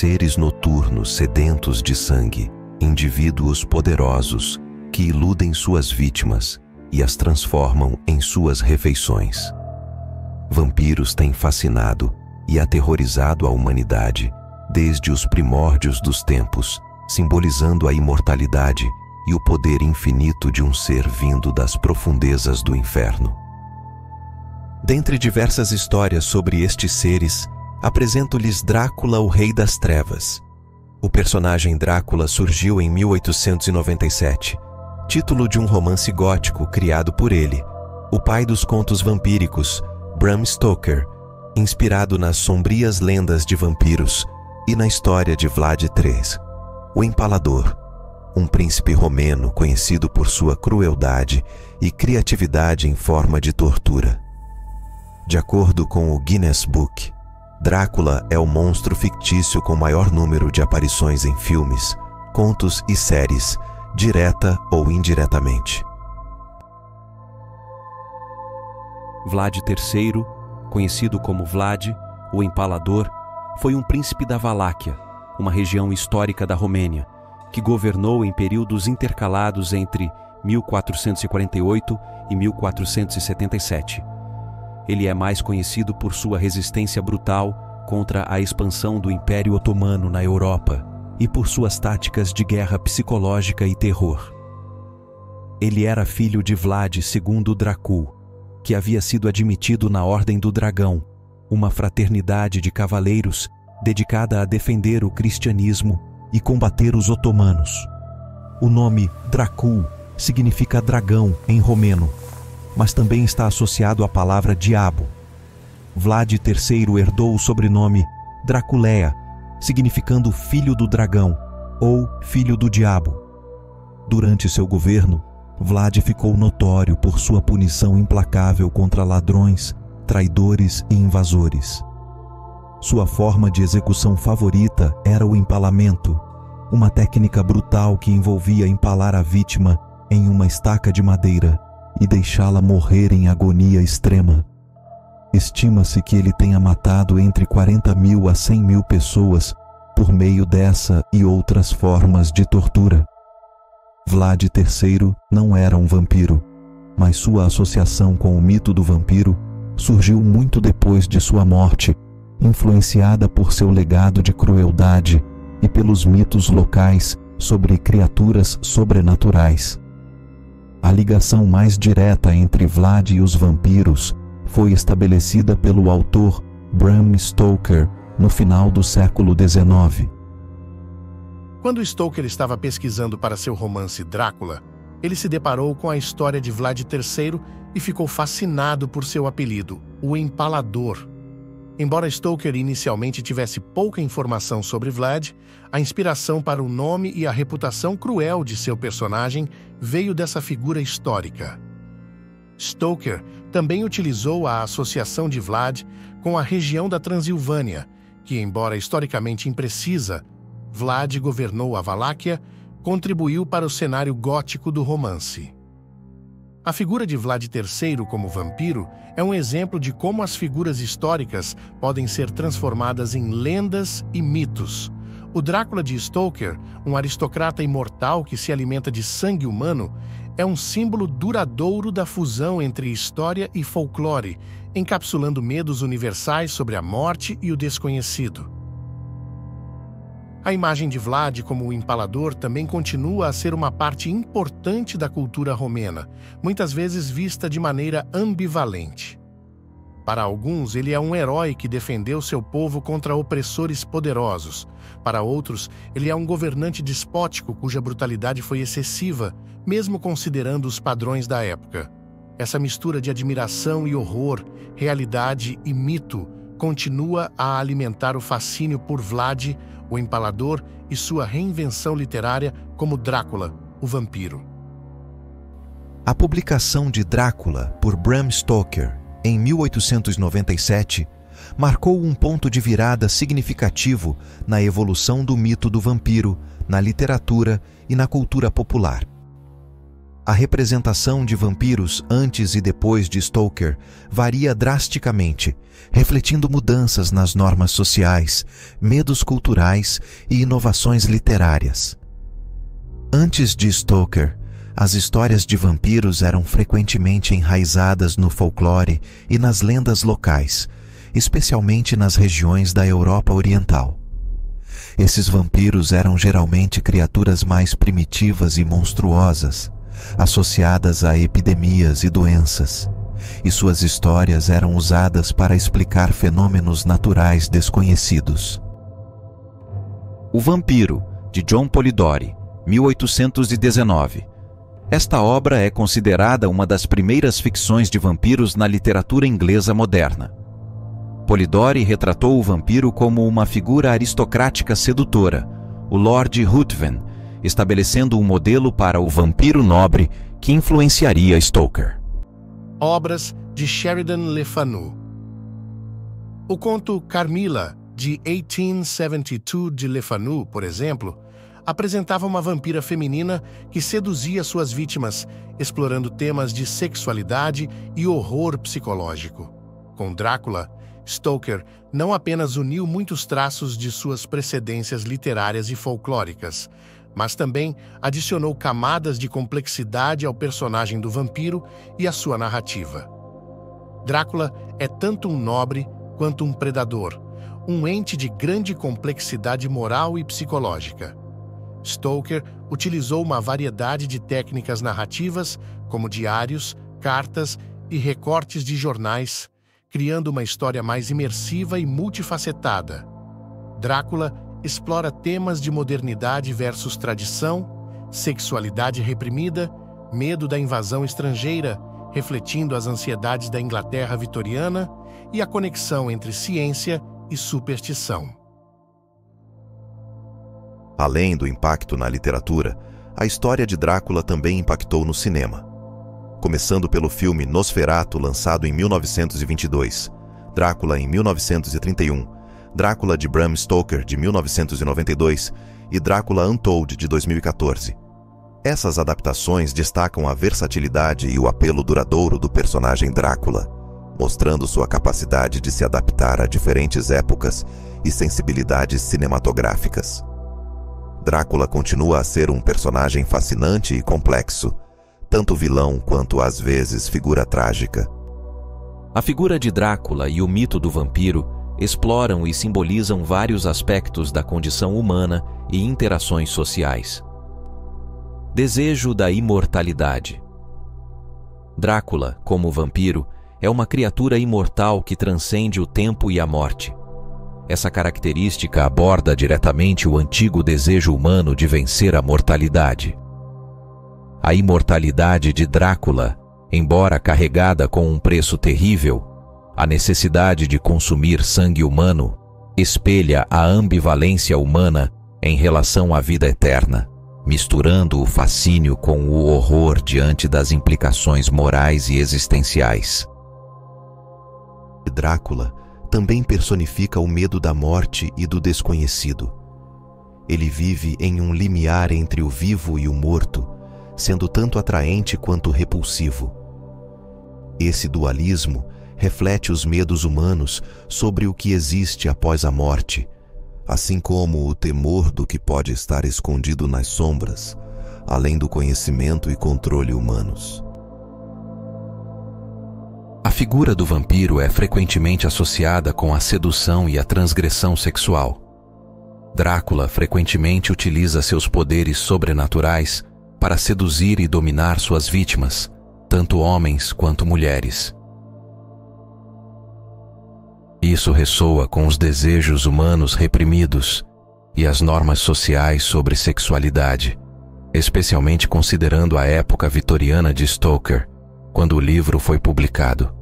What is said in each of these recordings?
seres noturnos sedentos de sangue, indivíduos poderosos que iludem suas vítimas e as transformam em suas refeições. Vampiros têm fascinado e aterrorizado a humanidade desde os primórdios dos tempos, simbolizando a imortalidade e o poder infinito de um ser vindo das profundezas do inferno. Dentre diversas histórias sobre estes seres, apresento-lhes Drácula, o Rei das Trevas. O personagem Drácula surgiu em 1897, título de um romance gótico criado por ele, o pai dos contos vampíricos, Bram Stoker, inspirado nas sombrias lendas de vampiros e na história de Vlad III, o Empalador, um príncipe romeno conhecido por sua crueldade e criatividade em forma de tortura. De acordo com o Guinness Book, Drácula é o monstro fictício com maior número de aparições em filmes, contos e séries, direta ou indiretamente. Vlad III, conhecido como Vlad, o Empalador, foi um príncipe da Valáquia, uma região histórica da Romênia, que governou em períodos intercalados entre 1448 e 1477. Ele é mais conhecido por sua resistência brutal contra a expansão do Império Otomano na Europa e por suas táticas de guerra psicológica e terror. Ele era filho de Vlad II Dracul, que havia sido admitido na Ordem do Dragão, uma fraternidade de cavaleiros dedicada a defender o cristianismo e combater os otomanos. O nome Dracul significa dragão em romeno, mas também está associado à palavra diabo. Vlad III herdou o sobrenome Draculea, significando filho do dragão ou filho do diabo. Durante seu governo, Vlad ficou notório por sua punição implacável contra ladrões, traidores e invasores. Sua forma de execução favorita era o empalamento, uma técnica brutal que envolvia empalar a vítima em uma estaca de madeira e deixá-la morrer em agonia extrema. Estima-se que ele tenha matado entre 40.000 a 100.000 pessoas por meio dessa e outras formas de tortura. Vlad III não era um vampiro, mas sua associação com o mito do vampiro surgiu muito depois de sua morte, influenciada por seu legado de crueldade e pelos mitos locais sobre criaturas sobrenaturais. A ligação mais direta entre Vlad e os vampiros foi estabelecida pelo autor Bram Stoker no final do século XIX. Quando Stoker estava pesquisando para seu romance Drácula, ele se deparou com a história de Vlad III e ficou fascinado por seu apelido, o Empalador. Embora Stoker inicialmente tivesse pouca informação sobre Vlad, a inspiração para o nome e a reputação cruel de seu personagem veio dessa figura histórica. Stoker também utilizou a associação de Vlad com a região da Transilvânia, que, embora historicamente imprecisa, Vlad governou a Valáquia, contribuiu para o cenário gótico do romance. A figura de Vlad III como vampiro é um exemplo de como as figuras históricas podem ser transformadas em lendas e mitos. O Drácula de Stoker, um aristocrata imortal que se alimenta de sangue humano, é um símbolo duradouro da fusão entre história e folclore, encapsulando medos universais sobre a morte e o desconhecido. A imagem de Vlad como o Empalador também continua a ser uma parte importante da cultura romena, muitas vezes vista de maneira ambivalente. Para alguns, ele é um herói que defendeu seu povo contra opressores poderosos. Para outros, ele é um governante despótico cuja brutalidade foi excessiva, mesmo considerando os padrões da época. Essa mistura de admiração e horror, realidade e mito, continua a alimentar o fascínio por Vlad, o Empalador, e sua reinvenção literária como Drácula, o vampiro. A publicação de Drácula por Bram Stoker em 1897 marcou um ponto de virada significativo na evolução do mito do vampiro, na literatura e na cultura popular. a representação de vampiros antes e depois de Stoker varia drasticamente, refletindo mudanças nas normas sociais, medos culturais e inovações literárias. Antes de Stoker, as histórias de vampiros eram frequentemente enraizadas no folclore e nas lendas locais, especialmente nas regiões da Europa Oriental. Esses vampiros eram geralmente criaturas mais primitivas e monstruosas, associadas a epidemias e doenças, e suas histórias eram usadas para explicar fenômenos naturais desconhecidos. O Vampiro, de John Polidori, 1819. Esta obra é considerada uma das primeiras ficções de vampiros na literatura inglesa moderna. Polidori retratou o vampiro como uma figura aristocrática sedutora, o Lord Ruthven, estabelecendo um modelo para o vampiro nobre que influenciaria Stoker. Obras de Sheridan Le Fanu. O conto Carmilla, de 1872 de Le Fanu, por exemplo, apresentava uma vampira feminina que seduzia suas vítimas, explorando temas de sexualidade e horror psicológico. Com Drácula, Stoker não apenas uniu muitos traços de suas precedências literárias e folclóricas, mas também adicionou camadas de complexidade ao personagem do vampiro e à sua narrativa. Drácula é tanto um nobre quanto um predador, um ente de grande complexidade moral e psicológica. Stoker utilizou uma variedade de técnicas narrativas, como diários, cartas e recortes de jornais, criando uma história mais imersiva e multifacetada. Drácula explora temas de modernidade versus tradição, sexualidade reprimida, medo da invasão estrangeira, refletindo as ansiedades da Inglaterra vitoriana e a conexão entre ciência e superstição. Além do impacto na literatura, a história de Drácula também impactou no cinema. Começando pelo filme Nosferatu, lançado em 1922, Drácula em 1931, Drácula de Bram Stoker de 1992 e Drácula Untold de 2014. Essas adaptações destacam a versatilidade e o apelo duradouro do personagem Drácula, mostrando sua capacidade de se adaptar a diferentes épocas e sensibilidades cinematográficas. Drácula continua a ser um personagem fascinante e complexo, tanto vilão quanto às vezes figura trágica. A figura de Drácula e o mito do vampiro exploram e simbolizam vários aspectos da condição humana e interações sociais. Desejo da imortalidade. Drácula, como vampiro, é uma criatura imortal que transcende o tempo e a morte. Essa característica aborda diretamente o antigo desejo humano de vencer a mortalidade. A imortalidade de Drácula, embora carregada com um preço terrível, a necessidade de consumir sangue humano, espelha a ambivalência humana em relação à vida eterna, misturando o fascínio com o horror diante das implicações morais e existenciais. Drácula também personifica o medo da morte e do desconhecido. Ele vive em um limiar entre o vivo e o morto, sendo tanto atraente quanto repulsivo. Esse dualismo reflete os medos humanos sobre o que existe após a morte, assim como o temor do que pode estar escondido nas sombras, além do conhecimento e controle humanos. A figura do vampiro é frequentemente associada com a sedução e a transgressão sexual. Drácula frequentemente utiliza seus poderes sobrenaturais para seduzir e dominar suas vítimas, tanto homens quanto mulheres. Isso ressoa com os desejos humanos reprimidos e as normas sociais sobre sexualidade, especialmente considerando a época vitoriana de Stoker, quando o livro foi publicado.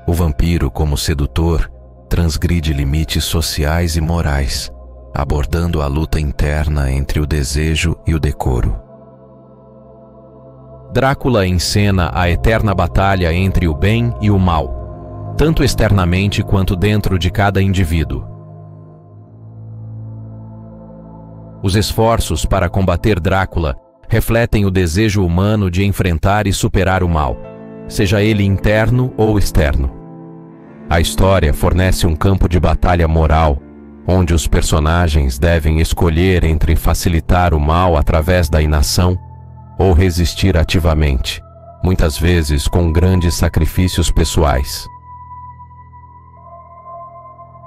O vampiro, como sedutor, transgride limites sociais e morais, abordando a luta interna entre o desejo e o decoro. Drácula encena a eterna batalha entre o bem e o mal, tanto externamente quanto dentro de cada indivíduo. Os esforços para combater Drácula refletem o desejo humano de enfrentar e superar o mal, seja ele interno ou externo. A história fornece um campo de batalha moral, onde os personagens devem escolher entre facilitar o mal através da inação ou resistir ativamente, muitas vezes com grandes sacrifícios pessoais.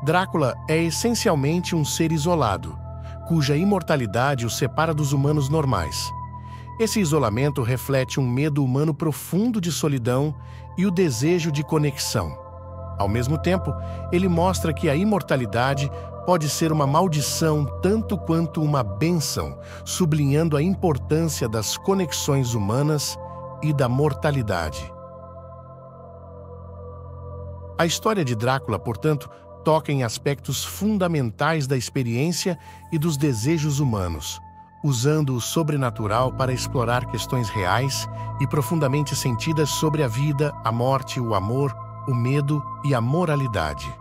Drácula é essencialmente um ser isolado, cuja imortalidade o separa dos humanos normais. Esse isolamento reflete um medo humano profundo de solidão e o desejo de conexão. Ao mesmo tempo, ele mostra que a imortalidade pode ser uma maldição tanto quanto uma bênção, sublinhando a importância das conexões humanas e da mortalidade. A história de Drácula, portanto, toca em aspectos fundamentais da experiência e dos desejos humanos, usando o sobrenatural para explorar questões reais e profundamente sentidas sobre a vida, a morte, o amor, o medo e a moralidade.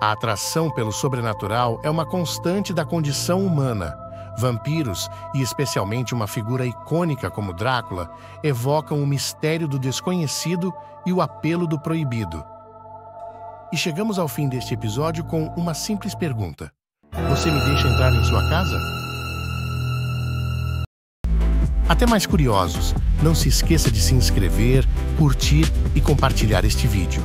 A atração pelo sobrenatural é uma constante da condição humana. Vampiros, e especialmente uma figura icônica como Drácula, evocam o mistério do desconhecido e o apelo do proibido. E chegamos ao fim deste episódio com uma simples pergunta: você me deixa entrar em sua casa? Até mais curiosos, não se esqueça de se inscrever, curtir e compartilhar este vídeo.